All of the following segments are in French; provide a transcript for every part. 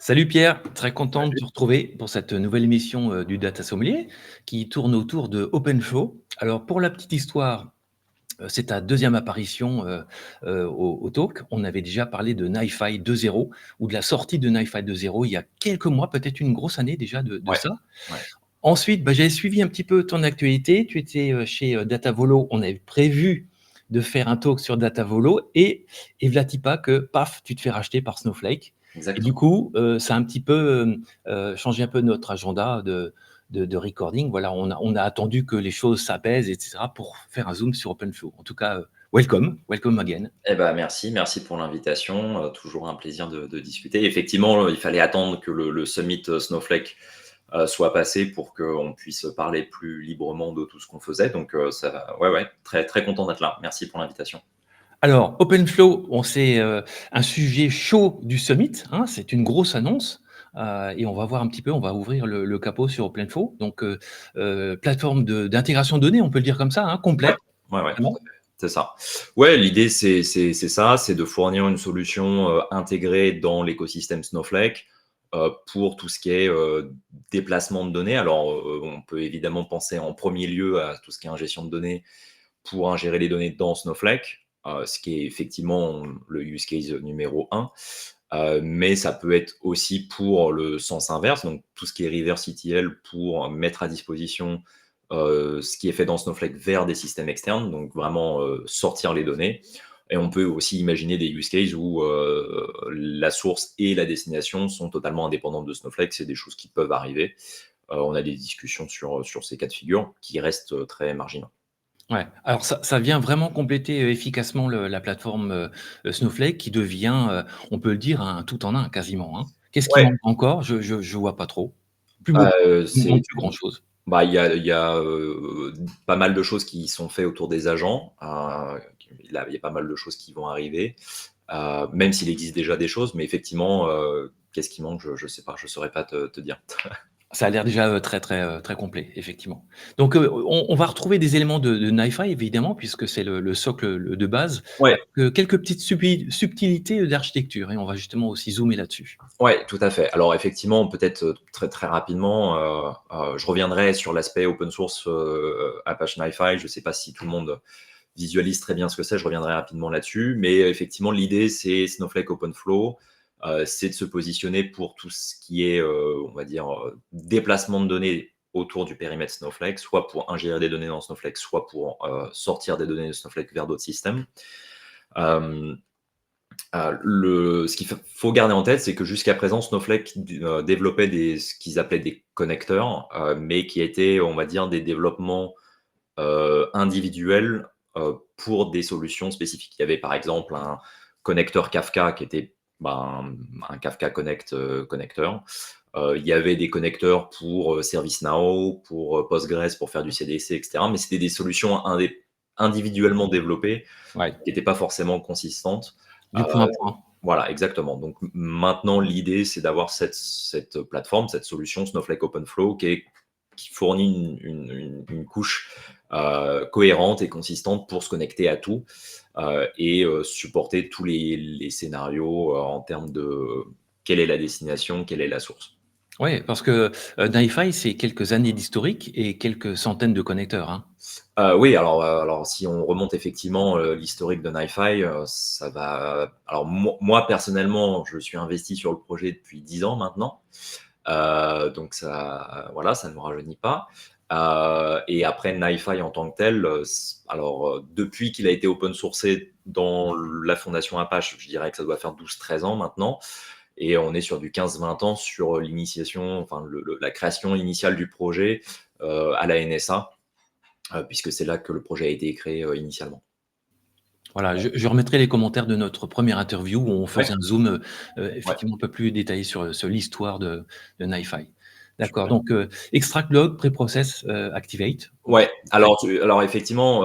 Salut Pierre, très content de Salut. te retrouver pour cette nouvelle émission du Data Sommelier qui tourne autour de OpenFlow. Alors pour la petite histoire, c'est ta deuxième apparition au Talk. On avait déjà parlé de NiFi 2.0 ou de la sortie de NiFi 2.0 il y a quelques mois, peut-être une grosse année déjà de Ouais, ça. ouais. Ensuite, j'avais suivi un petit peu ton actualité. Tu étais chez Datavolo. On avait prévu de faire un talk sur Datavolo et v'là-t-il pas que, paf, tu te fais racheter par Snowflake. Et du Exactement. coup, ça a un petit peu changé un peu notre agenda de recording. Voilà, on a attendu que les choses s'apaisent, etc., pour faire un zoom sur OpenFlow. En tout cas, welcome again. Eh ben, merci pour l'invitation, toujours un plaisir de discuter. Effectivement, il fallait attendre que le summit, Snowflake, soit passé pour qu'on puisse parler plus librement de tout ce qu'on faisait. Donc, ça va ouais, très, très content d'être là. Merci pour l'invitation. Alors, OpenFlow, c'est un sujet chaud du summit, hein, c'est une grosse annonce. Et on va voir un petit peu, on va ouvrir le capot sur OpenFlow. Donc, plateforme d'intégration de données, on peut le dire comme ça, hein, Ouais, complète, ouais, tout à vraiment. fait, c'est ça. Ouais, l'idée, c'est ça, c'est de fournir une solution, intégrée dans l'écosystème Snowflake, pour tout ce qui est, déplacement de données. Alors, on peut évidemment penser en premier lieu à tout ce qui est ingestion de données pour ingérer les données dans Snowflake, ce qui est effectivement le use case numéro 1. Mais ça peut être aussi pour le sens inverse, donc tout ce qui est reverse ETL pour mettre à disposition ce qui est fait dans Snowflake vers des systèmes externes, donc vraiment sortir les données. Et on peut aussi imaginer des use cases où la source et la destination sont totalement indépendantes de Snowflake. C'est des choses qui peuvent arriver. On a des discussions sur ces cas de figure qui restent très marginaux. Ouais, alors ça vient vraiment compléter efficacement la plateforme Snowflake qui devient, on peut le dire, un tout en un quasiment, hein. Qu'est-ce qui Ouais, manque encore? Je vois pas trop. Plus bah, beaucoup, il c'est manque plus grand chose. bah, il y a pas mal de choses qui sont faites autour des agents. Il y a pas mal de choses qui vont arriver, même s'il existe déjà des choses, mais effectivement, qu'est-ce qui manque? Je sais pas, je saurais pas te dire. Ça a l'air déjà, très complet, effectivement. Donc, on va retrouver des éléments de NiFi évidemment, puisque c'est le socle, de base, Ouais, avec, quelques petites subtilités d'architecture et on va justement aussi zoomer là-dessus. ouais, tout à fait. Alors effectivement, peut-être, très, très rapidement, je reviendrai sur l'aspect open source, Apache NiFi. Je sais pas si tout le monde visualise très bien ce que c'est, je reviendrai rapidement là-dessus. Mais effectivement, l'idée, c'est Snowflake OpenFlow, c'est de se positionner pour tout ce qui est, on va dire, déplacement de données autour du périmètre Snowflake, soit pour ingérer des données dans Snowflake, soit pour sortir des données de Snowflake vers d'autres systèmes. Euh, ce qu'il faut garder en tête, c'est que jusqu'à présent, Snowflake développait ce qu'ils appelaient des connecteurs, mais qui étaient, on va dire, des développements individuels pour des solutions spécifiques. Il y avait par exemple un connecteur Kafka qui était un Kafka Connect connecteur. Il y avait des connecteurs pour ServiceNow, pour Postgres, pour faire du CDC, etc. Mais c'était des solutions individuellement développées Ouais, qui n'étaient pas forcément consistantes. du point à point. Voilà, exactement. Donc maintenant, l'idée, c'est d'avoir cette plateforme, cette solution Snowflake OpenFlow qui fournit une couche cohérente et consistante pour se connecter à tout et supporter tous les scénarios en termes de quelle est la destination, quelle est la source. Ouais, parce que, NiFi, c'est quelques années d'historique et quelques centaines de connecteurs, hein. Oui, alors si on remonte effectivement l'historique de NiFi, ça va. Alors moi personnellement, je suis investi sur le projet depuis 10 ans maintenant. Donc ça, voilà, ça ne nous rajeunit pas. Et après NiFi en tant que tel, depuis qu'il a été open sourcé dans la fondation Apache, je dirais que ça doit faire 12-13 ans maintenant. Et on est sur du 15-20 ans sur l'initiation, enfin la création initiale du projet à la NSA, puisque c'est là que le projet a été créé initialement. Voilà, je remettrai les commentaires de notre première interview où on Ouais, faisait un zoom, ouais, effectivement un peu plus détaillé sur l'histoire de NiFi. D'accord, super. donc extract log, preprocess, activate. OK. Ouais, alors effectivement,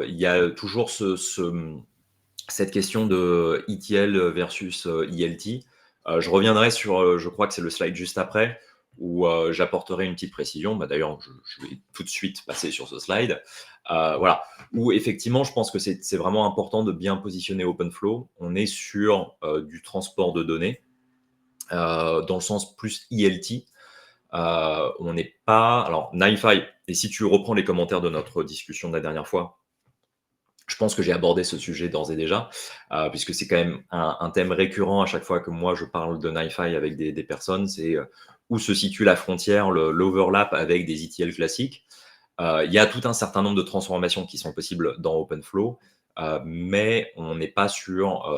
il y a toujours cette question de ETL versus ELT. Je reviendrai sur, je crois que c'est le slide juste après, où j'apporterai une petite précision. D'ailleurs, je vais tout de suite passer sur ce slide. Voilà, où effectivement, je pense que c'est vraiment important de bien positionner OpenFlow. On est sur du transport de données. dans le sens plus ELT. On n'est pas... Alors, NiFi, et si tu reprends les commentaires de notre discussion de la dernière fois, je pense que j'ai abordé ce sujet d'ores et déjà, puisque c'est quand même un thème récurrent à chaque fois que moi je parle de NiFi avec des personnes, c'est où se situe la frontière, l'overlap avec des ETL classiques. Il y a tout un certain nombre de transformations qui sont possibles dans OpenFlow, mais on n'est pas sur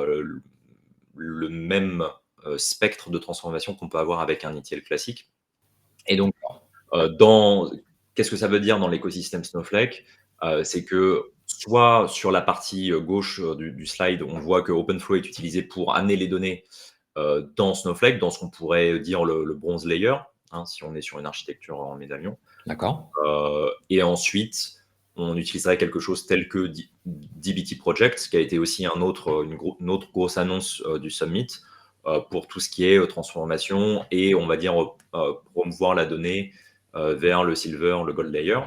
le même spectre de transformation qu'on peut avoir avec un ETL classique. Et donc, qu'est-ce que ça veut dire dans l'écosystème Snowflake? C'est que soit sur la partie gauche du slide, on voit que OpenFlow est utilisé pour amener les données dans Snowflake, dans ce qu'on pourrait dire le bronze layer, hein, si on est sur une architecture en médaillon. D'accord. Et ensuite, on utiliserait quelque chose tel que dbt Project, qui a été aussi une autre grosse annonce du Summit, pour tout ce qui est transformation et, on va dire, promouvoir la donnée vers le silver, le gold layer.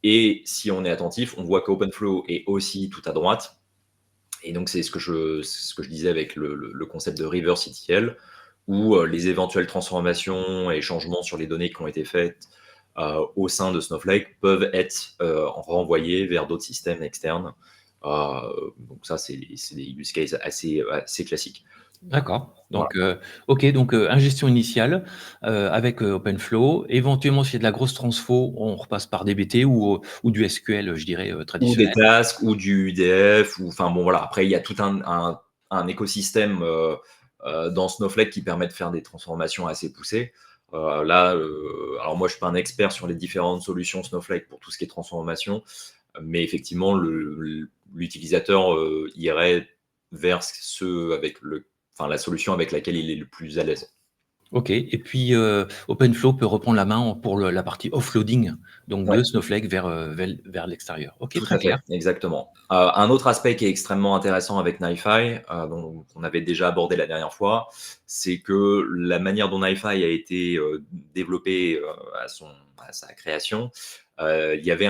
Et si on est attentif, on voit qu'OpenFlow est aussi tout à droite. Et donc, c'est ce que je disais avec le concept de reverse ETL, où les éventuelles transformations et changements sur les données qui ont été faites au sein de Snowflake peuvent être renvoyés vers d'autres systèmes externes. Donc ça, c'est des use cases assez classiques. D'accord. Donc, OK, donc ingestion initiale avec OpenFlow. Éventuellement, s'il y a de la grosse transfo, on repasse par DBT ou du SQL, je dirais, Ou des traditionnel. tasks, ou du UDF, ou enfin bon voilà. Après, il y a tout un écosystème dans Snowflake qui permet de faire des transformations assez poussées. Alors moi, je suis pas un expert sur les différentes solutions Snowflake pour tout ce qui est transformation, mais effectivement, l'utilisateur irait vers la solution avec laquelle il est le plus à l'aise. OK. Et puis, OpenFlow peut reprendre la main pour la partie offloading, donc Ouais. de Snowflake vers l'extérieur. OK, Tout très à clair. fait, exactement. Un autre aspect qui est extrêmement intéressant avec NiFi, dont on avait déjà abordé la dernière fois, c'est que la manière dont NiFi a été développé à sa création, il y avait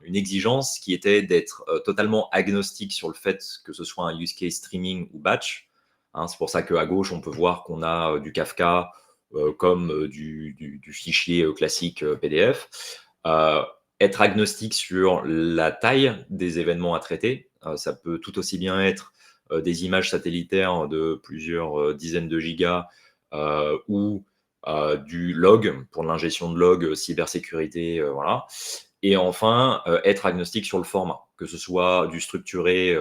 une exigence qui était d'être totalement agnostique sur le fait que ce soit un use case streaming ou batch. Hein, c'est pour ça qu'à gauche, on peut voir qu'on a du Kafka comme du fichier classique PDF. Être agnostique sur la taille des événements à traiter. Ça peut tout aussi bien être des images satellitaires de plusieurs dizaines de gigas ou du log pour l'ingestion de log, cybersécurité, voilà. Et enfin, être agnostique sur le format, que ce soit du structuré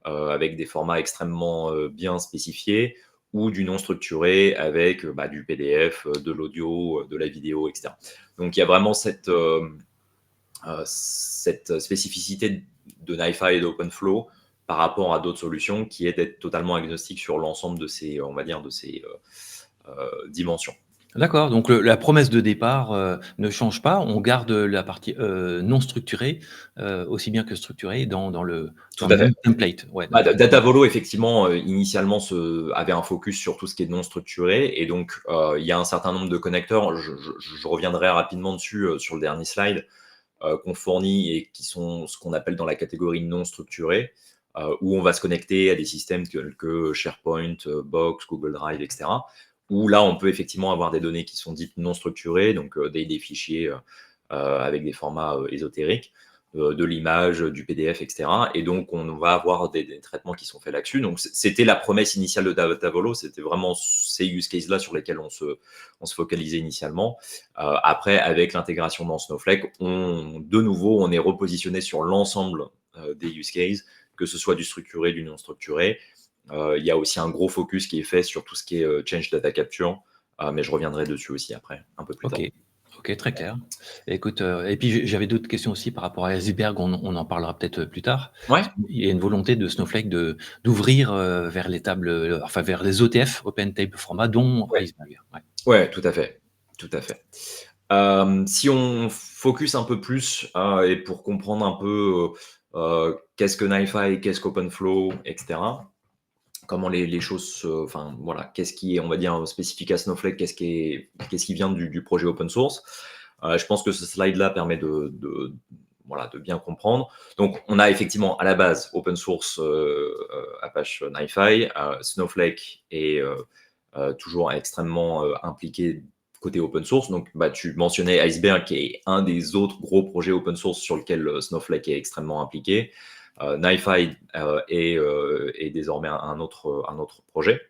avec des formats extrêmement bien spécifiés, ou du non structuré avec du PDF, de l'audio, de la vidéo, etc. Donc il y a vraiment cette spécificité de NiFi et d'OpenFlow par rapport à d'autres solutions, qui est d'être totalement agnostique sur l'ensemble de ces, on va dire, de ces dimensions. D'accord, donc la promesse de départ ne change pas. On garde la partie non structurée aussi bien que structurée dans le même template. Ouais, Datavolo, effectivement, initialement avait un focus sur tout ce qui est non structuré, et donc il y a un certain nombre de connecteurs, je reviendrai rapidement dessus sur le dernier slide, qu'on fournit et qui sont ce qu'on appelle dans la catégorie non structurée, où on va se connecter à des systèmes tels que SharePoint, Box, Google Drive, etc. Où là, on peut effectivement avoir des données qui sont dites non structurées, donc des fichiers avec des formats ésotériques, de l'image, du PDF, etc. Et donc, on va avoir des traitements qui sont faits là-dessus. Donc, c'était la promesse initiale de Datavolo. C'était vraiment ces use cases-là sur lesquels on se focalisait initialement. Après, avec l'intégration dans Snowflake, de nouveau, on est repositionné sur l'ensemble des use cases, que ce soit du structuré, du non structuré. Il y a aussi un gros focus qui est fait sur tout ce qui est change data capture, mais je reviendrai dessus aussi après, un peu plus tard. Ok, très clair. Écoute, et puis j'avais d'autres questions aussi par rapport à Iceberg, on en parlera peut-être plus tard. Ouais. Il y a une volonté de Snowflake d'ouvrir vers les tables, enfin vers les OTF, Open Table Format, dont Iceberg. Ouais, tout à fait. Tout à fait. Si on focus un peu plus, et pour comprendre un peu qu'est-ce que NiFi, qu'est-ce qu'OpenFlow, etc., comment les choses, enfin voilà, qu'est-ce qui est, on va dire, spécifique à Snowflake, qu'est-ce qui vient du projet open source. Je pense que ce slide-là permet de bien comprendre. Donc, on a effectivement à la base open source Apache NiFi, Snowflake est toujours extrêmement impliqué côté open source. Donc, tu mentionnais Iceberg, qui est un des autres gros projets open source sur lequel Snowflake est extrêmement impliqué. NiFi est désormais un autre projet.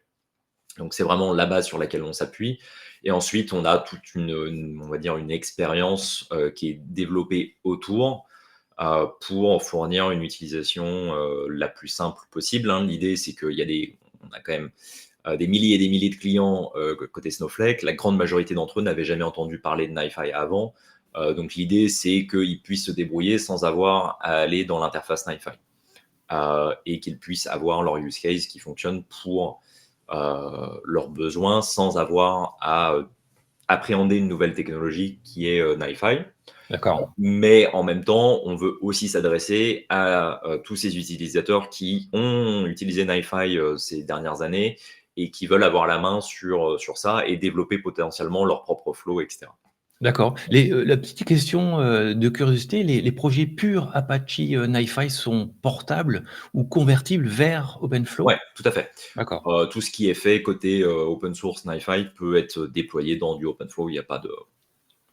Donc, c'est vraiment la base sur laquelle on s'appuie. Et ensuite, on a toute on va dire, une expérience qui est développée autour pour fournir une utilisation la plus simple possible. L'idée, c'est qu'on a quand même des milliers et des milliers de clients côté Snowflake. La grande majorité d'entre eux n'avaient jamais entendu parler de NiFi avant. Donc, l'idée, c'est qu'ils puissent se débrouiller sans avoir à aller dans l'interface NiFi et qu'ils puissent avoir leur use case qui fonctionne pour leurs besoins sans avoir à appréhender une nouvelle technologie qui est NiFi. D'accord. Mais en même temps, on veut aussi s'adresser à tous ces utilisateurs qui ont utilisé NiFi ces dernières années et qui veulent avoir la main sur ça et développer potentiellement leur propre flow, etc. D'accord. La petite question de curiosité, les projets purs Apache NiFi sont portables ou convertibles vers OpenFlow? Ouais, tout à fait. D'accord. Tout ce qui est fait côté open source NiFi peut être déployé dans du OpenFlow. Il n'y a pas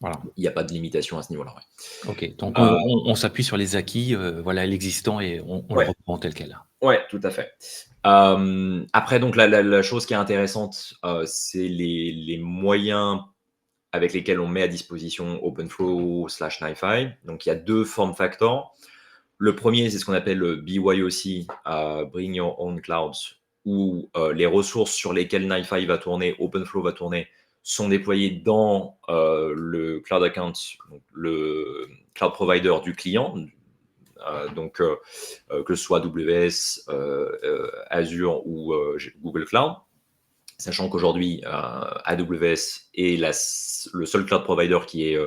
Voilà. de limitation à ce niveau-là. Ouais. OK. Donc on s'appuie sur les acquis, voilà, l'existant et on le Ouais. reprend tel quel. Ouais, tout à fait. Après, donc la chose qui est intéressante, c'est les moyens avec lesquels on met à disposition OpenFlow/NiFi. Donc, il y a 2 form factors. Le premier, c'est ce qu'on appelle le BYOC, Bring Your Own Clouds, où les ressources sur lesquelles NiFi va tourner, OpenFlow va tourner, sont déployées dans le cloud account, donc le cloud provider du client, donc que ce soit AWS, Azure ou Google Cloud. Sachant qu'aujourd'hui, AWS est le seul cloud provider qui est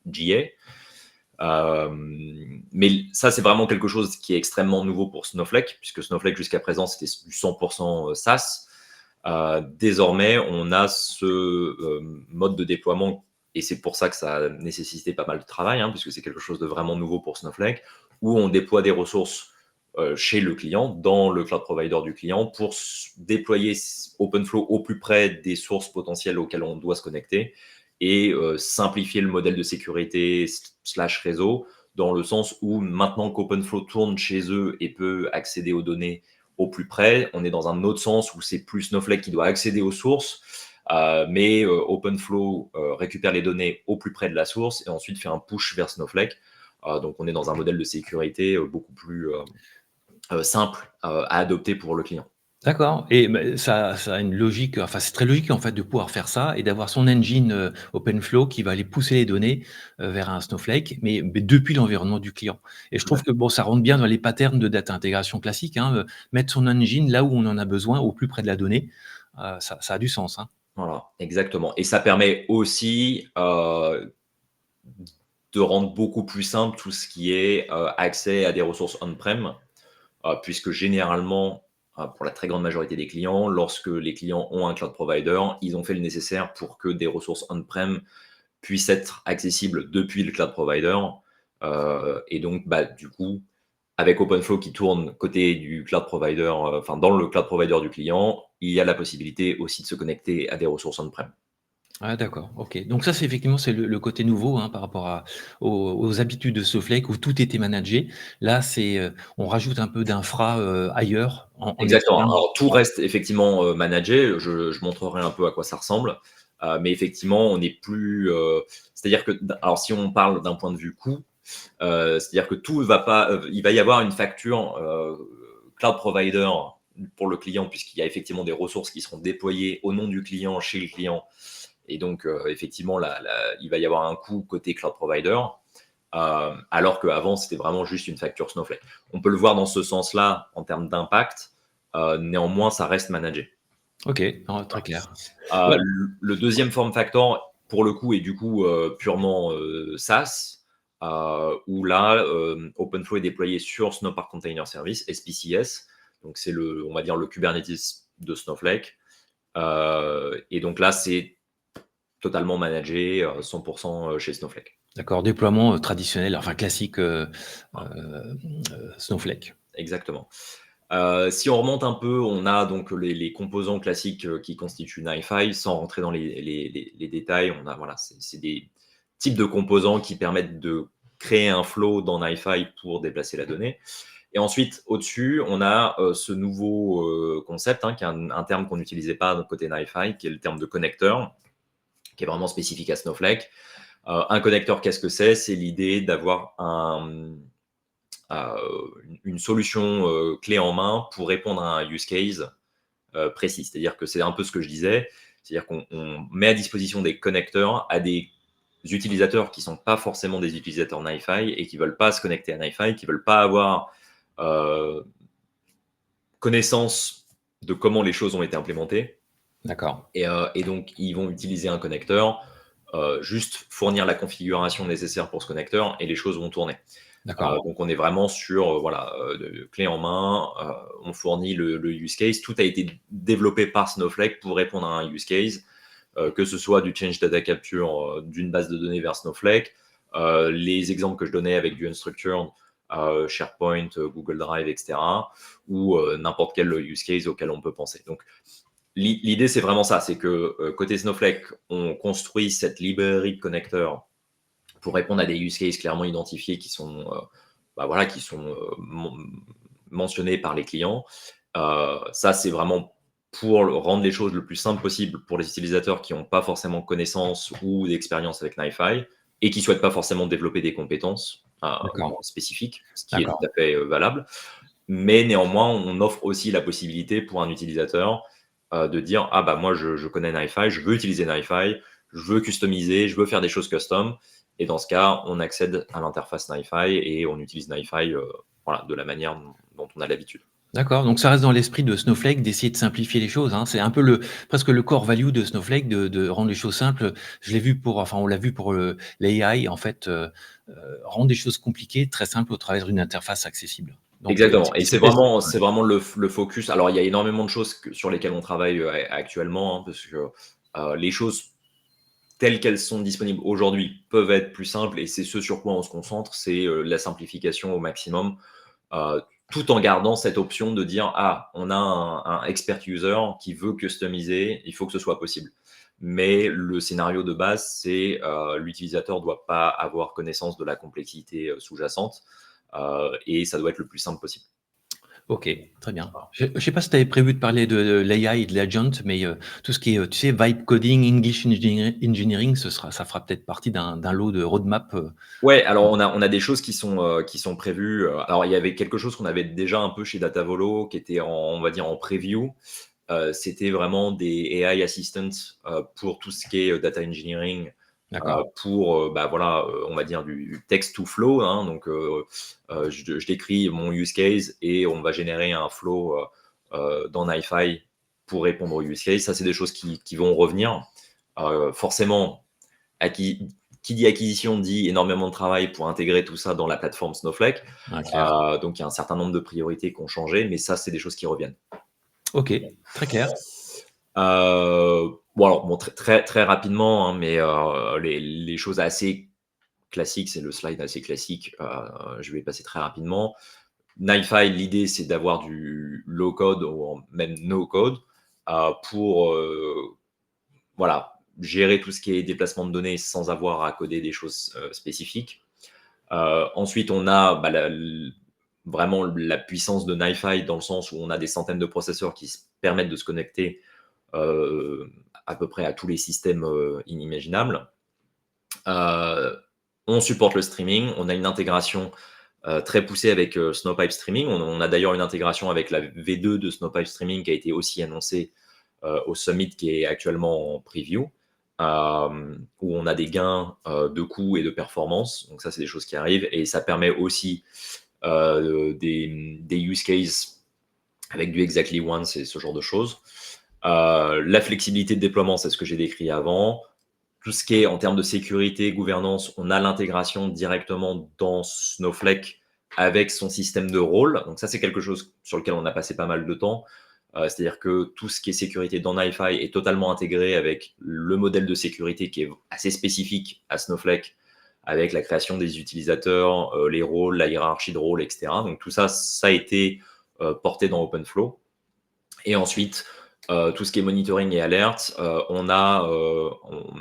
GA. Mais ça, c'est vraiment quelque chose qui est extrêmement nouveau pour Snowflake, puisque Snowflake, jusqu'à présent, c'était du 100% SaaS. Désormais, on a ce mode de déploiement, et c'est pour ça que ça a nécessité pas mal de travail, puisque c'est quelque chose de vraiment nouveau pour Snowflake, où on déploie des ressources chez le client, dans le cloud provider du client, pour déployer OpenFlow au plus près des sources potentielles auxquelles on doit se connecter et simplifier le modèle de sécurité / réseau, dans le sens où maintenant qu'OpenFlow tourne chez eux et peut accéder aux données au plus près, on est dans un autre sens où c'est plus Snowflake qui doit accéder aux sources, mais OpenFlow récupère les données au plus près de la source et ensuite fait un push vers Snowflake. Donc on est dans un modèle de sécurité beaucoup plus simple à adopter pour le client. D'accord et ça a une logique, enfin, c'est très logique, en fait, de pouvoir faire ça et d'avoir son engine, OpenFlow qui va aller pousser les données, vers un Snowflake, mais depuis l'environnement du client et je trouve que, bon, ça rentre bien dans les patterns de data intégration classique, mettre son engine là où on en a besoin, au plus près de la donnée, ça a du sens, hein. Voilà, exactement. Et ça permet aussi de rendre beaucoup plus simple tout ce qui est accès à des ressources on-prem, puisque généralement, pour la très grande majorité des clients, lorsque les clients ont un cloud provider, ils ont fait le nécessaire pour que des ressources on-prem puissent être accessibles depuis le cloud provider. Et donc, du coup, avec OpenFlow qui tourne côté du cloud provider, dans le cloud provider du client, il y a la possibilité aussi de se connecter à des ressources on-prem. Ah d'accord, OK. Donc ça, c'est effectivement, c'est le côté nouveau, par rapport aux habitudes de Snowflake où tout était managé. Là, on rajoute un peu d'infra, ailleurs en Exactement. externe. Alors, tout Ouais. reste effectivement managé. Je montrerai un peu à quoi ça ressemble. Mais effectivement, on n'est plus. C'est-à-dire que, alors, si on parle d'un point de vue coût, c'est-à-dire que tout va pas. Il va y avoir une facture cloud provider pour le client, puisqu'il y a effectivement des ressources qui seront déployées au nom du client chez le client. Et donc, effectivement, il va y avoir un coût côté cloud provider. Alors qu'avant, c'était vraiment juste une facture Snowflake. On peut le voir dans ce sens-là en termes d'impact. Néanmoins, ça reste managé. OK, non, très clair. Euh, Ouais. le deuxième form factor, pour le coup, est du coup purement SaaS, où là, OpenFlow est déployé sur Snowpark Container Service, SPCS. Donc, c'est on va dire, le Kubernetes de Snowflake. Et donc là, c'est totalement managé 100% chez Snowflake. D'accord, déploiement, traditionnel, enfin classique, Snowflake. Exactement. Si on remonte un peu, on a donc les composants classiques qui constituent NiFi, sans rentrer dans les détails. On a, voilà, c'est des types de composants qui permettent de créer un flow dans NiFi pour déplacer la donnée. Et ensuite, au-dessus, on a ce nouveau concept, qui est un terme qu'on n'utilisait pas côté NiFi, qui est le terme de connecteur, qui est vraiment spécifique à Snowflake. Un connecteur, qu'est-ce que c'est? C'est l'idée d'avoir une solution clé en main pour répondre à un use case précis. C'est-à-dire que c'est un peu ce que je disais, c'est-à-dire qu'on met à disposition des connecteurs à des utilisateurs qui ne sont pas forcément des utilisateurs NiFi et qui ne veulent pas se connecter à NiFi, qui ne veulent pas avoir connaissance de comment les choses ont été implémentées. D'accord. Et donc, ils vont utiliser un connecteur, juste fournir la configuration nécessaire pour ce connecteur et les choses vont tourner. Donc, on est vraiment sur de clé en main. On fournit le use case. Tout a été développé par Snowflake pour répondre à un use case, que ce soit du change data capture d'une base de données vers Snowflake, les exemples que je donnais avec du unstructured, SharePoint, Google Drive, etc., ou n'importe quel use case auquel on peut penser. Donc, l'idée, c'est vraiment ça. C'est que côté Snowflake, on construit cette librairie de connecteurs pour répondre à des use cases clairement identifiés qui sont, mentionnés par les clients. Ça, c'est vraiment pour rendre les choses le plus simple possible pour les utilisateurs qui n'ont pas forcément connaissance ou d'expérience avec NiFi et qui ne souhaitent pas forcément développer des compétences spécifiques, ce qui est tout à fait valable. Mais néanmoins, on offre aussi la possibilité pour un utilisateur de dire « Ah, bah moi, je connais NiFi, je veux utiliser NiFi, je veux customiser, je veux faire des choses custom. » Et dans ce cas, on accède à l'interface NiFi et on utilise NiFi de la manière dont on a l'habitude. D'accord, donc ça reste dans l'esprit de Snowflake d'essayer de simplifier les choses, hein. C'est un peu presque le core value de Snowflake de rendre les choses simples. On l'a vu pour l'AI, en fait, rendre des choses compliquées très simples au travers d'une interface accessible. Donc, exactement, et c'est vraiment le focus. Alors, il y a énormément de choses sur lesquelles on travaille actuellement, parce que les choses telles qu'elles sont disponibles aujourd'hui peuvent être plus simples, et c'est ce sur quoi on se concentre, c'est la simplification au maximum, tout en gardant cette option de dire « Ah, on a un expert user qui veut customiser, il faut que ce soit possible. » Mais le scénario de base, c'est l'utilisateur ne doit pas avoir connaissance de la complexité sous-jacente, et ça doit être le plus simple possible. Ok, très bien. Je ne sais pas si tu avais prévu de parler de l'AI et de l'agent, mais tout ce qui est, tu sais, vibe coding, English engineering, ça fera peut-être partie d'un lot de roadmap. Ouais, alors on a des choses qui sont prévues. Alors il y avait quelque chose qu'on avait déjà un peu chez Datavolo, qui était on va dire en preview. C'était vraiment des AI assistants pour tout ce qui est data engineering, pour on va dire du text to flow, donc je décris mon use case et on va générer un flow dans NiFi pour répondre au use case. Ça, c'est des choses qui vont revenir. Forcément, qui dit acquisition dit énormément de travail pour intégrer tout ça dans la plateforme Snowflake. Donc il y a un certain nombre de priorités qui ont changé, mais ça, c'est des choses qui reviennent. Ok, très clair. Très, très rapidement, mais les choses assez classiques, c'est le slide assez classique, je vais passer très rapidement. NiFi, l'idée, c'est d'avoir du low-code ou même no-code pour gérer tout ce qui est déplacement de données sans avoir à coder des choses spécifiques. Ensuite, on a vraiment la puissance de NiFi dans le sens où on a des centaines de processeurs qui permettent de se connecter à peu près à tous les systèmes inimaginables. On supporte le streaming, on a une intégration très poussée avec Snowpipe Streaming. On a d'ailleurs une intégration avec la V2 de Snowpipe Streaming qui a été aussi annoncée au Summit, qui est actuellement en preview, où on a des gains de coûts et de performance. Donc ça, c'est des choses qui arrivent, et ça permet aussi des use cases avec du exactly once et ce genre de choses. La flexibilité de déploiement, c'est ce que j'ai décrit avant. Tout ce qui est en termes de sécurité, gouvernance, on a l'intégration directement dans Snowflake avec son système de rôle. Donc ça, c'est quelque chose sur lequel on a passé pas mal de temps. C'est-à-dire que tout ce qui est sécurité dans NiFi est totalement intégré avec le modèle de sécurité qui est assez spécifique à Snowflake, avec la création des utilisateurs, les rôles, la hiérarchie de rôles, etc. Donc tout ça, ça a été portés dans OpenFlow. Et ensuite, tout ce qui est monitoring et alerte, on a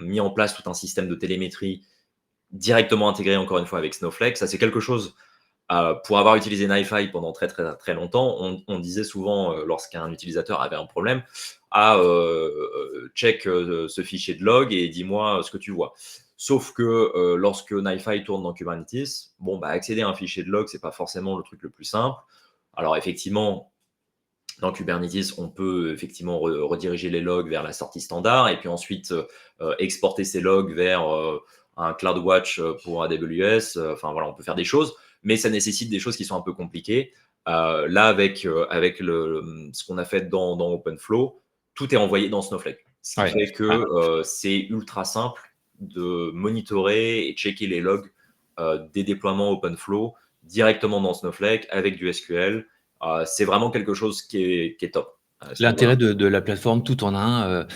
mis en place tout un système de télémétrie directement intégré, encore une fois, avec Snowflake. Ça, c'est quelque chose, pour avoir utilisé NiFi pendant très, très, très longtemps, on disait souvent, lorsqu'un utilisateur avait un problème, check ce fichier de log et dis-moi ce que tu vois. Sauf que lorsque NiFi tourne dans Kubernetes, accéder à un fichier de log, c'est pas forcément le truc le plus simple. Alors effectivement, dans Kubernetes, on peut effectivement rediriger les logs vers la sortie standard et puis ensuite exporter ces logs vers un CloudWatch pour AWS. Enfin voilà, on peut faire des choses, mais ça nécessite des choses qui sont un peu compliquées. Là, avec ce qu'on a fait dans OpenFlow, tout est envoyé dans Snowflake. Ce qui fait que c'est ultra simple de monitorer et checker les logs des déploiements OpenFlow directement dans Snowflake avec du SQL. C'est vraiment quelque chose qui est top. L'intérêt de la plateforme tout en un,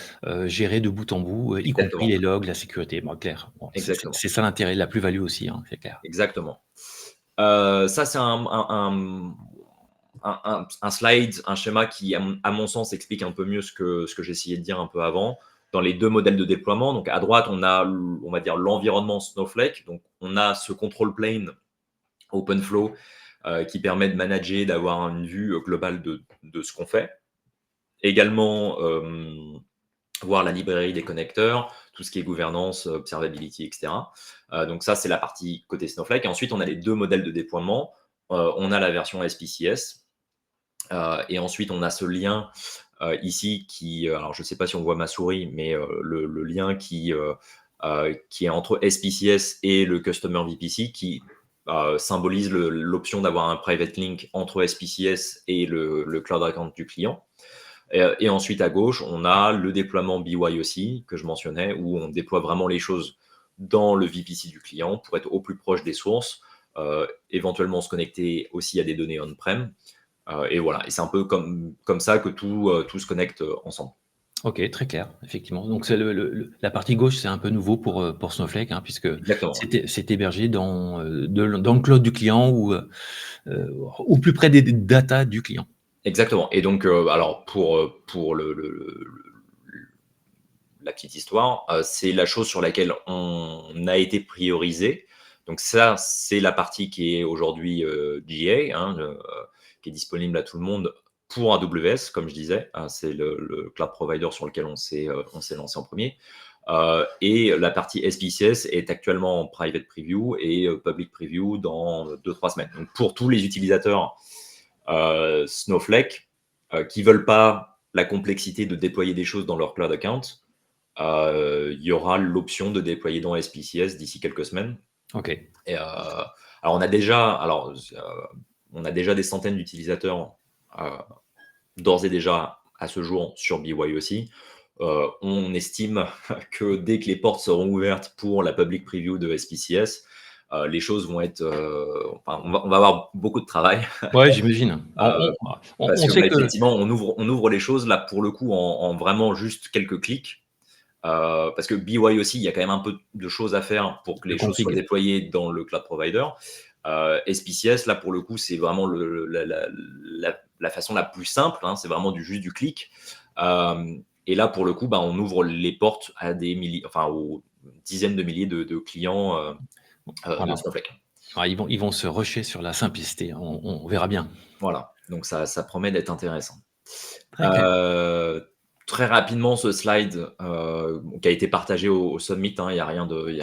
géré de bout en bout, y compris Exactement. les logs, la sécurité. Clair. Bon, Exactement. c'est ça l'intérêt, la plus-value aussi, hein, c'est clair. Exactement. Ça, c'est un slide, un schéma qui, à mon sens, explique un peu mieux ce que j'ai essayé de dire un peu avant. Dans les deux modèles de déploiement, donc à droite, on a, on va dire, l'environnement Snowflake. Donc, on a ce control plane OpenFlow qui permet de manager, d'avoir une vue globale de ce qu'on fait. Également, voir la librairie des connecteurs, tout ce qui est gouvernance, observability, etc. Donc ça, c'est la partie côté Snowflake. Et ensuite, on a les deux modèles de déploiement. On a la version SPCS. Et ensuite, on a ce lien ici qui, alors je ne sais pas si on voit ma souris, mais le lien qui est entre SPCS et le Customer VPC qui symbolise l'option d'avoir un private link entre SPCS et le Cloud Account du client. Et ensuite, à gauche, on a le déploiement BYOC que je mentionnais, où on déploie vraiment les choses dans le VPC du client pour être au plus proche des sources, éventuellement se connecter aussi à des données on-prem. Et voilà, et c'est un peu comme ça que tout se connecte ensemble. Ok, très clair, effectivement. Donc la partie gauche, c'est un peu nouveau pour Snowflake, hein, puisque c'est hébergé dans le cloud du client ou au plus près des data du client. Exactement. Et donc, alors pour la petite histoire, c'est la chose sur laquelle on a été priorisé. Donc ça, c'est la partie qui est aujourd'hui GA, hein, qui est disponible à tout le monde pour AWS, comme je disais. C'est le cloud provider sur lequel on s'est lancé en premier. Et la partie SPCS est actuellement en private preview et public preview dans 2-3 semaines. Donc pour tous les utilisateurs Snowflake qui ne veulent pas la complexité de déployer des choses dans leur cloud account, il y aura l'option de déployer dans SPCS d'ici quelques semaines. Ok. Et, alors on a déjà des centaines d'utilisateurs d'ores et déjà à ce jour sur BYOC. On estime que dès que les portes seront ouvertes pour la public preview de SPCS, les choses vont être. On va avoir beaucoup de travail. Ouais, j'imagine. Parce que effectivement, on ouvre les choses là pour le coup en vraiment juste quelques clics. Parce que BYOC, il y a quand même un peu de choses à faire pour que les choses soient déployées dans le cloud provider. SPCS, là, pour le coup, c'est vraiment la façon la plus simple. Hein, c'est vraiment juste du clic. Et là, pour le coup, on ouvre les portes à aux dizaines de milliers de clients de Snowflake. Alors, ils vont se rusher sur la simplicité. On verra bien. Voilà. Donc, ça promet d'être intéressant. Très rapidement, ce slide qui a été partagé au Summit, il n'y a rien de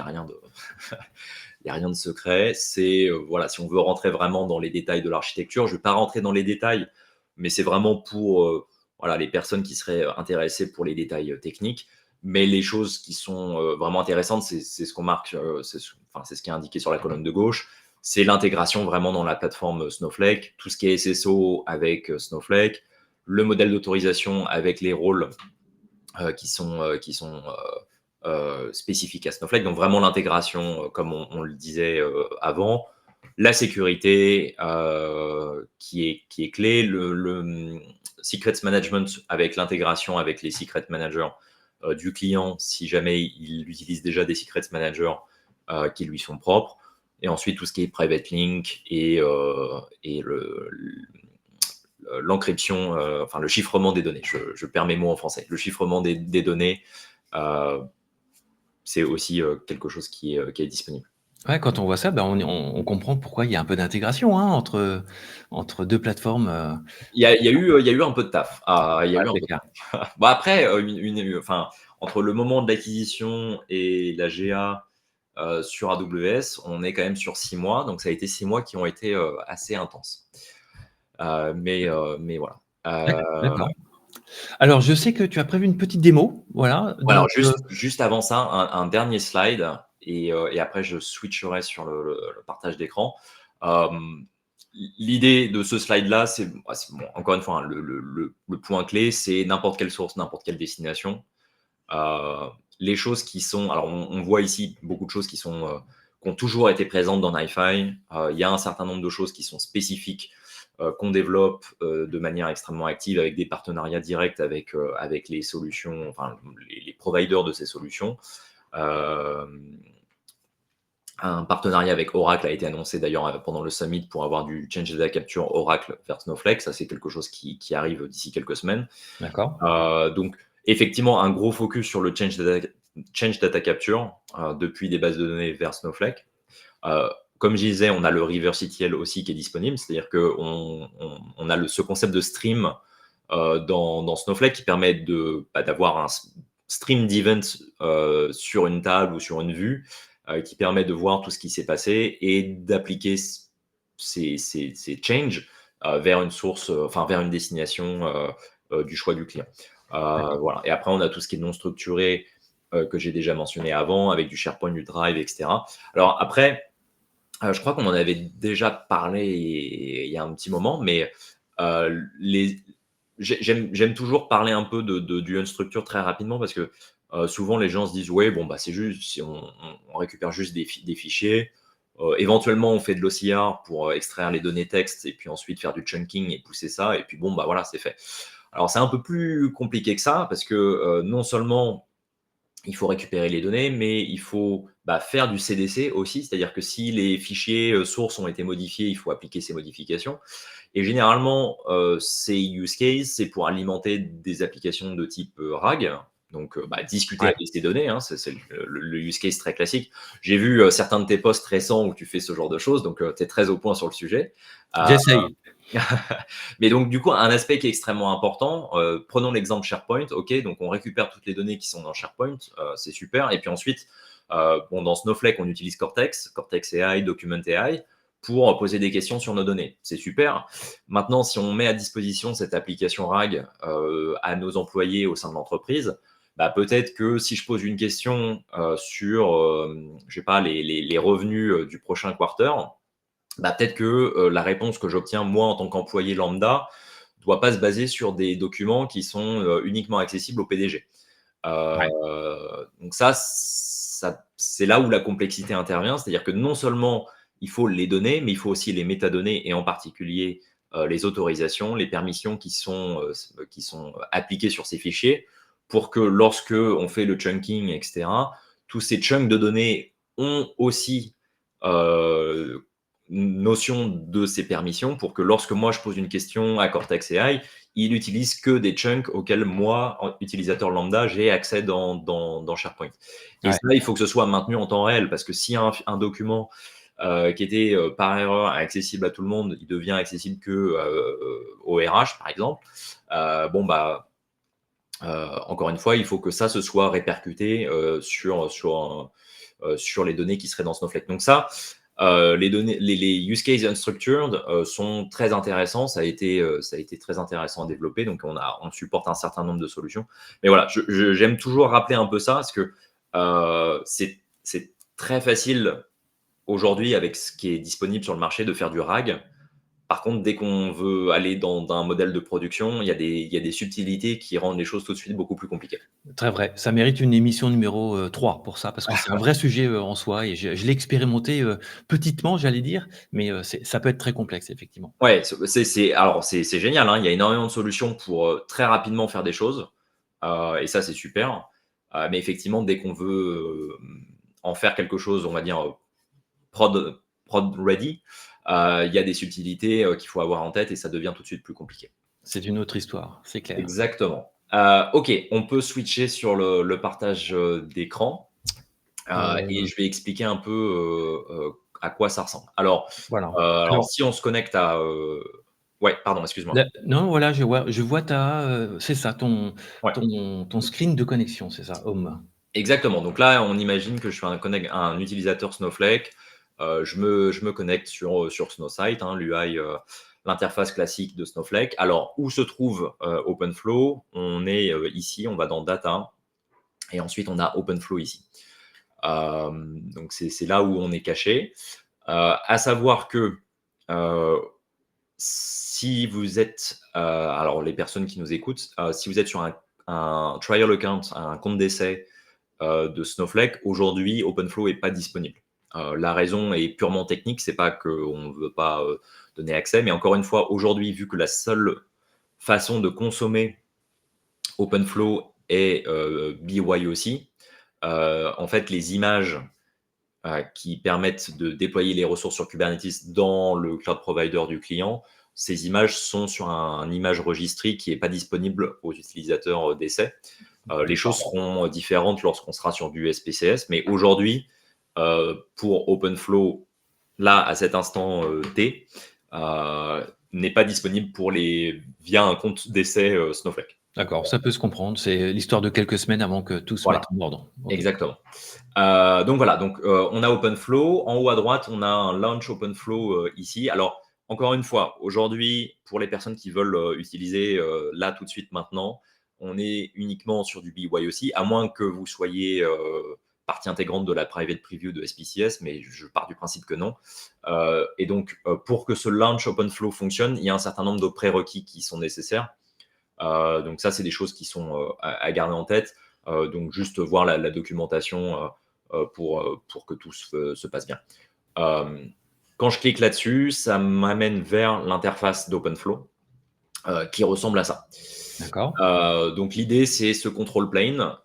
secret. C'est voilà, si on veut rentrer vraiment dans les détails de l'architecture, je ne vais pas rentrer dans les détails, mais c'est vraiment pour les personnes qui seraient intéressées pour les détails techniques. Mais les choses qui sont vraiment intéressantes, c'est ce qu'on marque, c'est ce qui est indiqué sur la colonne de gauche. C'est l'intégration vraiment dans la plateforme Snowflake, tout ce qui est SSO avec Snowflake, le modèle d'autorisation avec les rôles qui sont spécifiques à Snowflake. Donc vraiment l'intégration, comme on le disait avant, la sécurité qui est clé, le secrets management avec l'intégration avec les secret managers du client, si jamais il utilise déjà des secrets managers qui lui sont propres. Et ensuite, tout ce qui est private link et l'encryption, enfin le chiffrement des données. Je perds mes mots en français. Le chiffrement des données, c'est aussi quelque chose qui est disponible. Ouais, quand on voit ça, ben, on comprend pourquoi il y a un peu d'intégration, hein, entre 2 plateformes, Il y a eu un peu de taf. Il y a ouais, eu un c'est peu de clair. taf. Bon, après, enfin, entre le moment de l'acquisition et la GA sur AWS, on est quand même sur 6 mois. Donc, ça a été 6 mois qui ont été assez intenses. Mais voilà. D'accord. Alors, je sais que tu as prévu une petite démo, voilà, Alors, donc juste avant ça, un dernier slide et après, je switcherai sur le partage d'écran. L'idée de ce slide-là, bon, encore une fois, hein, le point clé, c'est n'importe quelle source, n'importe quelle destination. Les choses qui sont, alors on voit ici beaucoup de choses qui ont toujours été présentes dans NiFi. Il y a un certain nombre de choses qui sont spécifiques qu'on développe de manière extrêmement active avec des partenariats directs avec les solutions, enfin les providers de ces solutions. Un partenariat avec Oracle a été annoncé d'ailleurs pendant le summit pour avoir du Change Data Capture Oracle vers Snowflake. Ça, c'est quelque chose qui arrive d'ici quelques semaines. d'accord. Donc, effectivement, un gros focus sur le Change Data Capture depuis des bases de données vers Snowflake. Comme je disais, on a le Reverse ETL aussi qui est disponible, c'est-à-dire qu'on a ce concept de stream dans Snowflake qui permet d'avoir un stream d'events sur une table ou sur une vue qui permet de voir tout ce qui s'est passé et d'appliquer ces changes vers une source, enfin vers une destination du choix du client. Voilà. Et après, on a tout ce qui est non structuré que j'ai déjà mentionné avant, avec du SharePoint, du Drive, etc. Alors après, je crois qu'on en avait déjà parlé il y a un petit moment, mais j'aime toujours parler un peu du unstructured très rapidement parce que souvent les gens se disent ouais bon bah c'est juste si on récupère juste des fichiers, éventuellement on fait de l'OCR pour extraire les données texte et puis ensuite faire du chunking et pousser ça et puis bon bah voilà c'est fait. Alors c'est un peu plus compliqué que ça parce que non seulement il faut récupérer les données, mais il faut faire du CDC aussi, c'est-à-dire que si les fichiers sources ont été modifiés, il faut appliquer ces modifications. Et généralement, ces use cases, c'est pour alimenter des applications de type RAG, donc discuter Ouais, avec ces données, hein, c'est le use case très classique. J'ai vu certains de tes posts récents où tu fais ce genre de choses, donc tu es très au point sur le sujet. Euh, j'essaye. Mais donc, du coup, un aspect qui est extrêmement important, prenons l'exemple SharePoint. OK, donc on récupère toutes les données qui sont dans SharePoint, c'est super. Et puis ensuite, bon, dans Snowflake, on utilise Cortex, Cortex AI, Document AI, pour poser des questions sur nos données. C'est super. Maintenant, si on met à disposition cette application RAG à nos employés au sein de l'entreprise, peut-être que si je pose une question sur, je sais pas, les revenus du prochain quarter, peut-être que la réponse que j'obtiens moi en tant qu'employé lambda doit pas se baser sur des documents qui sont uniquement accessibles au PDG. Ouais, Donc c'est là où la complexité intervient, c'est-à-dire que non seulement il faut les données, mais il faut aussi les métadonnées et en particulier les autorisations, les permissions qui sont appliquées sur ces fichiers pour que lorsque on fait le chunking, etc., tous ces chunks de données ont aussi euh, notion de ces permissions pour que lorsque moi je pose une question à Cortex AI, il n'utilise que des chunks auxquels moi, utilisateur lambda, j'ai accès dans SharePoint. Et ouais, ça, il faut que ce soit maintenu en temps réel parce que si un document qui était par erreur accessible à tout le monde, il devient accessible que au RH, par exemple, encore une fois, il faut que ça se soit répercuté sur les données qui seraient dans Snowflake. Donc ça, les données, les use cases unstructured sont très intéressants. Ça a été très intéressant à développer. Donc on supporte un certain nombre de solutions. Mais voilà, j'aime toujours rappeler un peu ça parce que c'est très facile aujourd'hui avec ce qui est disponible sur le marché de faire du RAG. Par contre, dès qu'on veut aller dans un modèle de production, il y a des subtilités qui rendent les choses tout de suite beaucoup plus compliquées. très vrai. Ça mérite une émission numéro, 3 pour ça, parce que c'est un vrai sujet, en soi et je l'ai expérimenté, petitement, j'allais dire, mais ça peut être très complexe, effectivement. Ouais, alors c'est génial, hein. Il y a énormément de solutions pour très rapidement faire des choses, et ça c'est super. Mais effectivement, dès qu'on veut en faire quelque chose, on va dire prod ready, Il y a des subtilités qu'il faut avoir en tête et ça devient tout de suite plus compliqué. C'est une autre histoire, c'est clair. Exactement. OK, on peut switcher sur le partage d'écran et Euh, je vais expliquer un peu à quoi ça ressemble. Alors, voilà. alors Alors, si on se connecte à. Ouais, pardon, excuse-moi. non, voilà, je vois c'est ça, Ouais. ton screen de connexion, c'est ça, Home. Exactement. Donc là, on imagine que je suis un utilisateur Snowflake. Je me connecte sur Snowsight, hein, l'UI, l'interface classique de Snowflake. Alors, où se trouve OpenFlow? On est ici, on va dans Data, et ensuite on a OpenFlow ici. Donc c'est là où on est caché. À savoir que si vous êtes, alors les personnes qui nous écoutent, si vous êtes sur un trial account, un compte d'essai de Snowflake, aujourd'hui, OpenFlow n'est pas disponible. La raison est purement technique, c'est pas qu'on ne veut pas donner accès, mais encore une fois, aujourd'hui, vu que la seule façon de consommer OpenFlow est BYOC, en fait, les images qui permettent de déployer les ressources sur Kubernetes dans le cloud provider du client, ces images sont sur un image registry qui n'est pas disponible aux utilisateurs d'essai. Les choses D'accord. seront différentes lorsqu'on sera sur du SPCS, mais aujourd'hui, pour OpenFlow, là, à cet instant T, n'est pas disponible via un compte d'essai Snowflake. D'accord, ça peut se comprendre. C'est l'histoire de quelques semaines avant que tout se mette Voilà, en ordre. Ok. exactement. Donc voilà, donc on a OpenFlow. En haut à droite, on a un Launch OpenFlow ici. Alors, encore une fois, aujourd'hui, pour les personnes qui veulent utiliser là tout de suite maintenant, on est uniquement sur du BYOC, à moins que vous soyez partie intégrante de la private preview de SPCS, mais je pars du principe que non. Et donc, pour que ce Launch OpenFlow fonctionne, il y a un certain nombre de prérequis qui sont nécessaires. Donc ça, c'est des choses qui sont à garder en tête. Donc juste voir la documentation pour que tout se passe bien. Quand je clique là-dessus, ça m'amène vers l'interface d'OpenFlow qui ressemble à ça. D'accord. Donc l'idée, c'est ce control plane,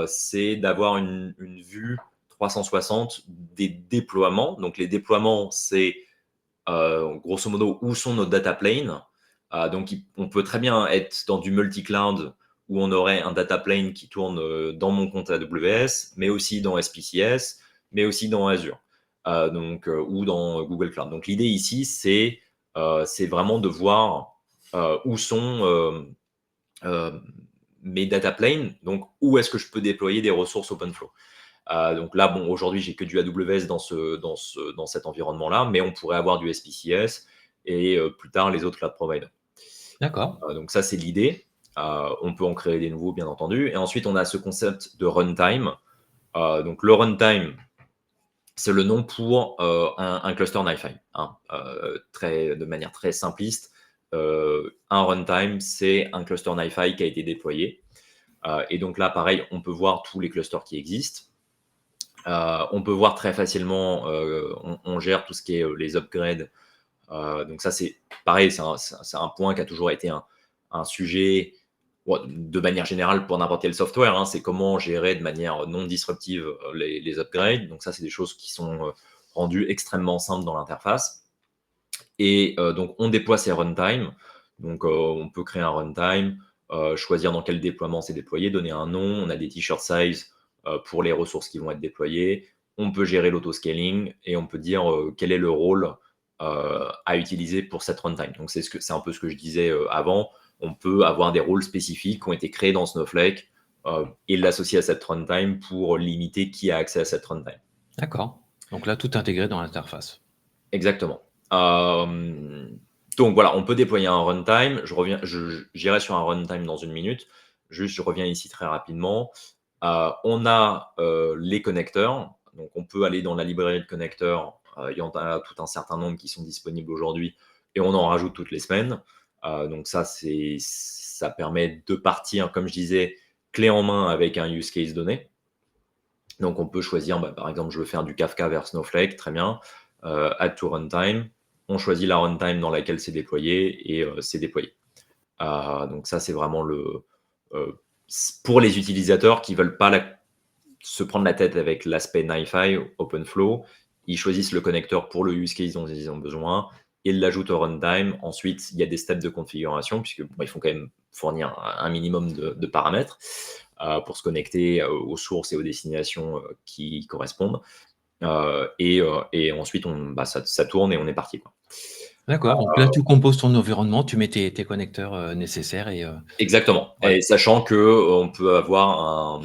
c'est d'avoir une vue 360 des déploiements. Donc les déploiements, c'est grosso modo où sont nos data planes. Donc on peut très bien être dans du multi-cloud où on aurait un data plane qui tourne dans mon compte AWS, mais aussi dans SPCS, mais aussi dans Azure, ou dans Google Cloud. Donc l'idée ici, c'est vraiment de voir où sont mes data planes, donc où est-ce que je peux déployer des ressources OpenFlow. Donc là, bon, aujourd'hui, j'ai que du AWS dans cet environnement-là, mais on pourrait avoir du SPCS et plus tard les autres cloud providers. D'accord. Donc ça, c'est l'idée. On peut en créer des nouveaux, bien entendu. Et ensuite, on a ce concept de runtime. Donc le runtime, c'est le nom pour un cluster NiFi, hein, de manière très simpliste. Un runtime, c'est un cluster NiFi qui a été déployé. Et donc là, pareil, on peut voir tous les clusters qui existent. On peut voir très facilement, on gère tout ce qui est les upgrades. Donc ça, c'est pareil, c'est un point qui a toujours été un sujet de manière générale pour n'importe quel software. Hein, c'est comment gérer de manière non disruptive les upgrades. Donc ça, c'est des choses qui sont rendues extrêmement simples dans l'interface. Et donc, on déploie ces runtime. Donc, on peut créer un runtime, choisir dans quel déploiement c'est déployé, donner un nom. On a des t-shirt size pour les ressources qui vont être déployées. On peut gérer l'autoscaling et on peut dire quel est le rôle à utiliser pour cette runtime. Donc, c'est un peu ce que je disais avant. On peut avoir des rôles spécifiques qui ont été créés dans Snowflake et l'associer à cette runtime pour limiter qui a accès à cette runtime. D'accord. Donc là, tout intégré dans l'interface. Exactement. Donc voilà, on peut déployer un runtime. J'irai sur un runtime dans une minute. Juste, je reviens ici très rapidement. On a les connecteurs. Donc, on peut aller dans la librairie de connecteurs. Il y en a tout un certain nombre qui sont disponibles aujourd'hui et on en rajoute toutes les semaines. Donc, ça permet de partir, comme je disais, clé en main avec un use case donné. Donc, on peut choisir, par exemple, je veux faire du Kafka vers Snowflake, très bien. Add to runtime. On choisit la runtime dans laquelle c'est déployé et c'est déployé. Donc, ça, c'est vraiment pour les utilisateurs qui ne veulent pas se prendre la tête avec l'aspect NiFi, OpenFlow, ils choisissent le connecteur pour le use case dont ils ont besoin, ils l'ajoutent au runtime. Ensuite, il y a des steps de configuration, puisque il faut quand même fournir un minimum de paramètres pour se connecter aux sources et aux destinations qui correspondent. Et ensuite, ça tourne et on est parti, quoi. D'accord, donc là, tu composes ton environnement, tu mets tes connecteurs nécessaires et Exactement. ouais, Et sachant qu'on peut avoir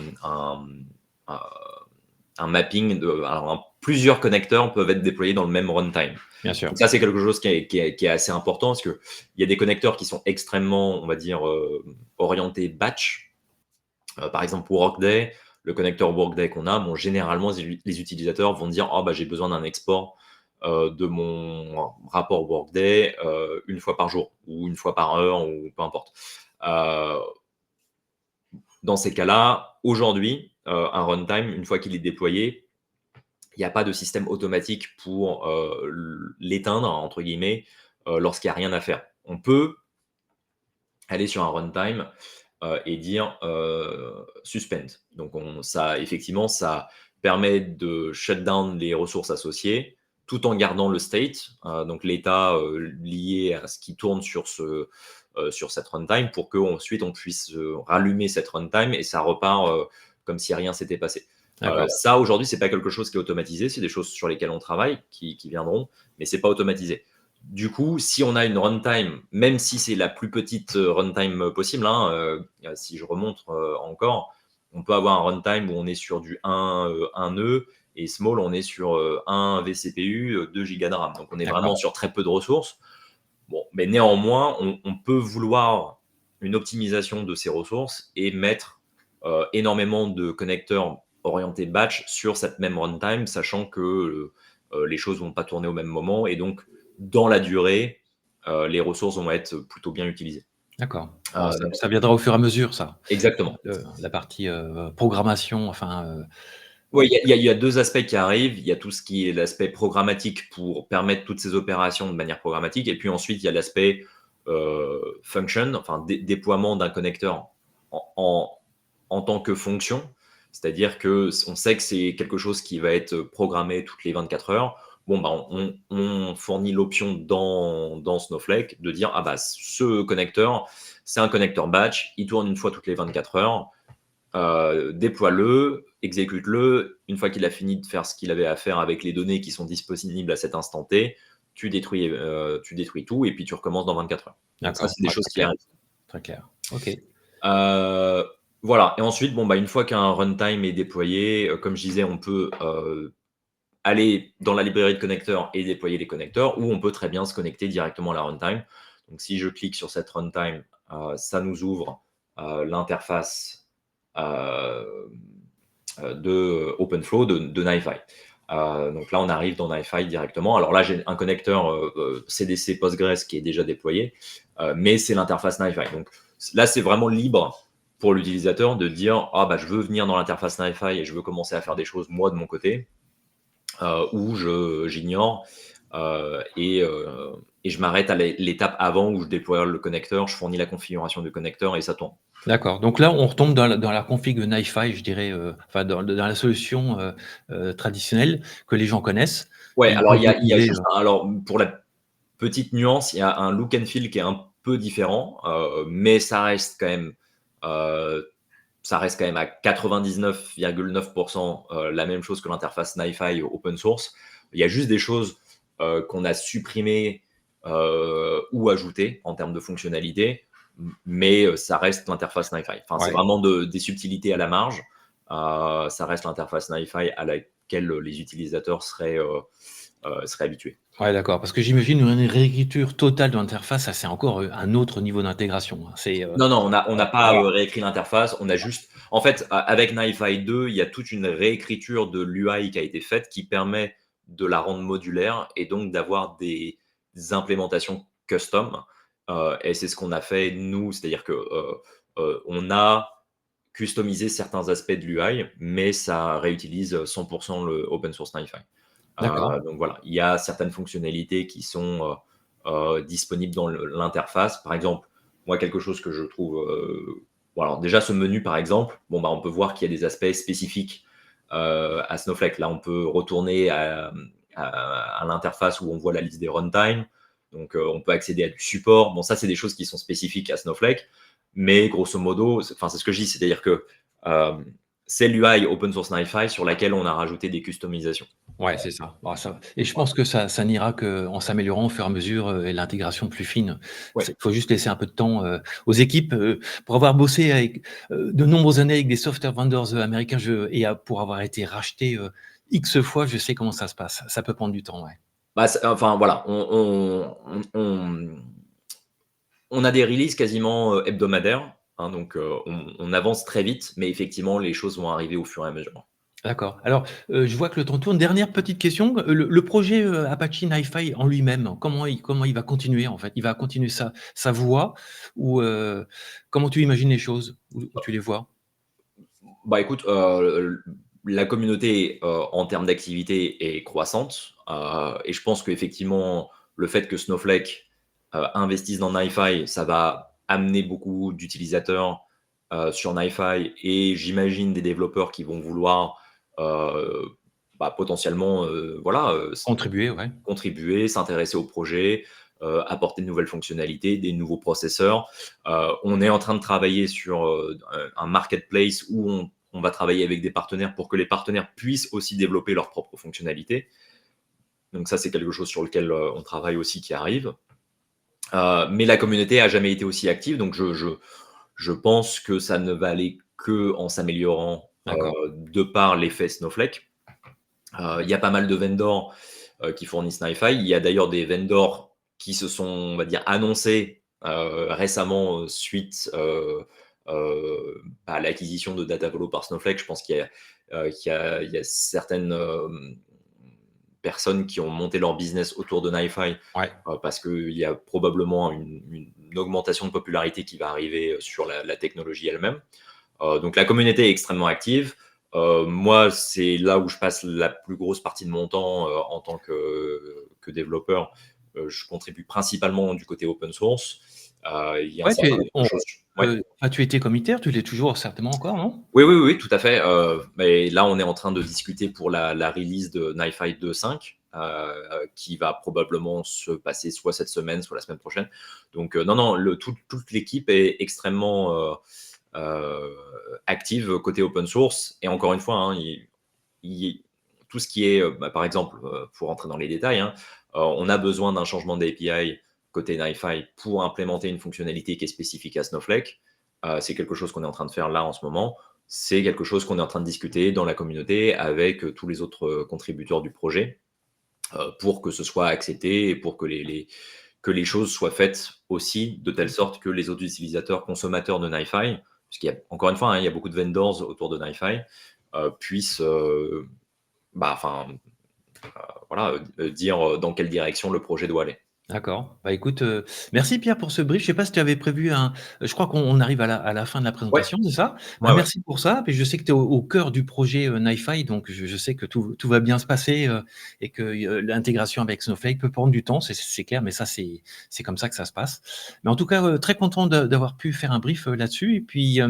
un mapping alors, plusieurs connecteurs peuvent être déployés dans le même runtime. bien sûr. Donc ça, c'est quelque chose qui est assez important parce qu'il y a des connecteurs qui sont extrêmement, on va dire, orientés batch. Par exemple, Workday, le connecteur Workday qu'on a, généralement, les utilisateurs vont dire j'ai besoin d'un export de mon rapport Workday une fois par jour ou une fois par heure ou peu importe. Dans ces cas-là, aujourd'hui, un runtime, une fois qu'il est déployé, il n'y a pas de système automatique pour l'éteindre, entre guillemets, lorsqu'il n'y a rien à faire. On peut aller sur un runtime et dire suspend. Donc, effectivement, ça permet de shut down les ressources associées tout en gardant le state, donc l'état lié à ce qui tourne sur cette runtime pour qu'ensuite on puisse rallumer cette runtime et ça repart comme si rien s'était passé. Ça, aujourd'hui, c'est pas quelque chose qui est automatisé, c'est des choses sur lesquelles on travaille, qui viendront, mais c'est pas automatisé. Du coup, si on a une runtime, même si c'est la plus petite runtime possible, si je remonte encore, on peut avoir un runtime où on est sur du 1 nœud et small, on est sur 1 vCPU, 2 Go de RAM. Donc, on est vraiment sur très peu de ressources. Bon, mais néanmoins, on peut vouloir une optimisation de ces ressources et mettre énormément de connecteurs orientés batch sur cette même runtime, sachant que les choses ne vont pas tourner au même moment. Et donc, dans la durée, les ressources vont être plutôt bien utilisées. D'accord. Ça viendra au fur et à mesure, ça. Exactement. La partie programmation, enfin. Oui, il y a 2 aspects qui arrivent. Il y a tout ce qui est l'aspect programmatique pour permettre toutes ces opérations de manière programmatique. Et puis ensuite, il y a l'aspect function, enfin déploiement d'un connecteur en tant que fonction. C'est-à-dire qu'on sait que c'est quelque chose qui va être programmé toutes les 24 heures. On fournit l'option dans Snowflake de dire ce connecteur, c'est un connecteur batch, il tourne une fois toutes les 24 heures. Déploie-le, exécute-le. Une fois qu'il a fini de faire ce qu'il avait à faire avec les données qui sont disponibles à cet instant T, tu détruis tout et puis tu recommences dans 24 heures. D'accord. Ça, c'est des choses qui arrivent. Très clair. OK. Voilà. Et ensuite, une fois qu'un runtime est déployé, comme je disais, on peut aller dans la librairie de connecteurs et déployer les connecteurs, ou on peut très bien se connecter directement à la runtime. Donc, si je clique sur cette runtime, ça nous ouvre l'interface de OpenFlow de NiFi. Donc là, on arrive dans NiFi directement. Alors là, j'ai un connecteur CDC Postgres qui est déjà déployé, mais c'est l'interface NiFi. Donc là, c'est vraiment libre pour l'utilisateur de dire je veux venir dans l'interface NiFi et je veux commencer à faire des choses moi de mon côté, ou j'ignore et je m'arrête à l'étape avant où je déploie le connecteur, je fournis la configuration du connecteur et ça tourne. D'accord. Donc là, on retombe dans la config NiFi, je dirais, enfin dans la solution traditionnelle que les gens connaissent. Ouais, alors il y a utiliser, juste alors pour la petite nuance, il y a un look and feel qui est un peu différent, mais ça reste quand même à 99,9% la même chose que l'interface NiFi open source. Il y a juste des choses qu'on a supprimées ou ajoutées en termes de fonctionnalité, mais ça reste l'interface NiFi. Enfin, c'est vraiment des subtilités à la marge. Ça reste l'interface NiFi à laquelle les utilisateurs seraient habitués. Ouais, d'accord. Parce que j'imagine une réécriture totale de l'interface, ça c'est encore un autre niveau d'intégration. Non, on n'a pas réécrit l'interface. On a juste, en fait, avec NiFi 2, il y a toute une réécriture de l'UI qui a été faite qui permet de la rendre modulaire et donc d'avoir des implémentations custom. Et c'est ce qu'on a fait nous, c'est-à-dire que on a customisé certains aspects de l'UI, mais ça réutilise 100% le open source NiFi. Donc voilà, il y a certaines fonctionnalités qui sont disponibles dans l'interface. Par exemple, moi, quelque chose que je trouve. Alors déjà, ce menu, par exemple, on peut voir qu'il y a des aspects spécifiques à Snowflake. Là, on peut retourner à l'interface où on voit la liste des runtime. Donc, on peut accéder à du support. Bon, ça, c'est des choses qui sont spécifiques à Snowflake. Mais grosso modo, c'est ce que je dis, c'est-à-dire que c'est l'UI open source NiFi sur laquelle on a rajouté des customisations. Ouais, c'est ça. Bah, et je pense que ça n'ira qu'en s'améliorant au fur et à mesure, et l'intégration plus fine. Ouais. Il faut juste laisser un peu de temps aux équipes. Pour avoir bossé avec de nombreuses années avec des software vendors américains pour avoir été racheté X fois, je sais comment ça se passe. Ça peut prendre du temps, ouais. Enfin, voilà, on a des releases quasiment hebdomadaires. Hein, donc, on avance très vite, mais effectivement, les choses vont arriver au fur et à mesure. D'accord. Alors, je vois que le temps tourne. Dernière petite question, le projet, Apache NiFi en lui-même, comment il va continuer, en fait? Il va continuer sa voie ou, comment tu imagines les choses? Où tu les vois? Bah, écoute, la communauté, en termes d'activité est croissante, et je pense qu'effectivement, le fait que Snowflake, investisse dans NiFi, ça va amener beaucoup d'utilisateurs, sur NiFi et j'imagine des développeurs qui vont vouloir, heu, potentiellement, voilà, Contribuer, ouais. contribuer, s'intéresser au projet, apporter de nouvelles fonctionnalités, des nouveaux processeurs. On est en train de travailler sur un marketplace où on va travailler avec des partenaires pour que les partenaires puissent aussi développer leurs propres fonctionnalités. Donc ça, c'est quelque chose sur lequel on travaille aussi qui arrive. Mais la communauté a jamais été aussi active, donc je pense que ça ne va aller que en s'améliorant D'accord. de par l'effet Snowflake. Il y a pas mal de vendors qui fournissent NiFi. Il y a d'ailleurs des vendors qui se sont, on va dire, annoncés récemment suite à l'acquisition de Datavolo par Snowflake. Je pense qu'il y a certaines personnes qui ont monté leur business autour de NiFi Ouais. parce qu'il y a probablement une augmentation de popularité qui va arriver sur la technologie elle-même. Donc la communauté est extrêmement active. Moi, c'est là où je passe la plus grosse partie de mon temps en tant que développeur. Je contribue principalement du côté open source. Il y a un Ouais, certain nombre de choses. Ouais. tu étais committaire, tu l'es toujours certainement encore, non? Oui, oui, oui, tout à fait. Mais là, on est en train de discuter pour la release de NiFi 2.5, qui va probablement se passer soit cette semaine, soit la semaine prochaine. Donc, non, toute l'équipe est extrêmement active côté open source. Et encore une fois, hein, tout ce qui est, par exemple, pour rentrer dans les détails, hein, on a besoin d'un changement d'API côté NiFi pour implémenter une fonctionnalité qui est spécifique à Snowflake. C'est quelque chose qu'on est en train de faire là en ce moment. C'est quelque chose qu'on est en train de discuter dans la communauté avec tous les autres contributeurs du projet pour que ce soit accepté et pour que que les choses soient faites aussi de telle sorte que les autres utilisateurs, consommateurs de NiFi, puisqu'il y a, encore une fois, hein, il y a beaucoup de vendors autour de NiFi, puissent voilà, dire dans quelle direction le projet doit aller. D'accord. Bah, écoute, merci Pierre pour ce brief. Je sais pas si tu avais prévu je crois qu'on arrive à la fin de la Ouais, présentation, c'est ça? Bah, ouais, ouais. merci pour ça. Puis je sais que tu es au cœur du projet, NiFi, donc je sais que tout va bien se passer, et que, l'intégration avec Snowflake peut prendre du temps, c'est clair, mais ça, c'est comme ça que ça se passe. Mais en tout cas, très content d'avoir pu faire un brief, là-dessus et puis,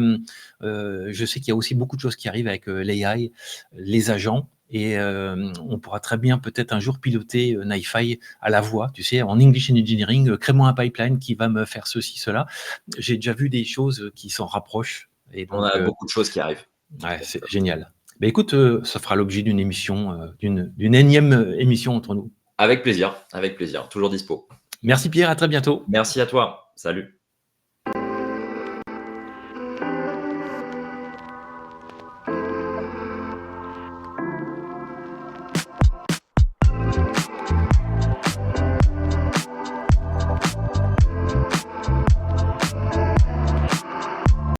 je sais qu'il y a aussi beaucoup de choses qui arrivent avec, l'AI, les agents et on pourra très bien peut-être un jour piloter, NiFi à la voix, tu sais, en English Engineering, crée-moi un pipeline qui va me faire ceci, cela. J'ai déjà vu des choses qui s'en rapprochent et On donc a beaucoup de choses qui arrivent. ouais, Donc, c'est génial. Beh, écoute, ça fera l'objet d'une émission, d'une énième, émission entre nous. avec plaisir, toujours dispo. Merci Pierre, à très bientôt. Merci à toi. Salut.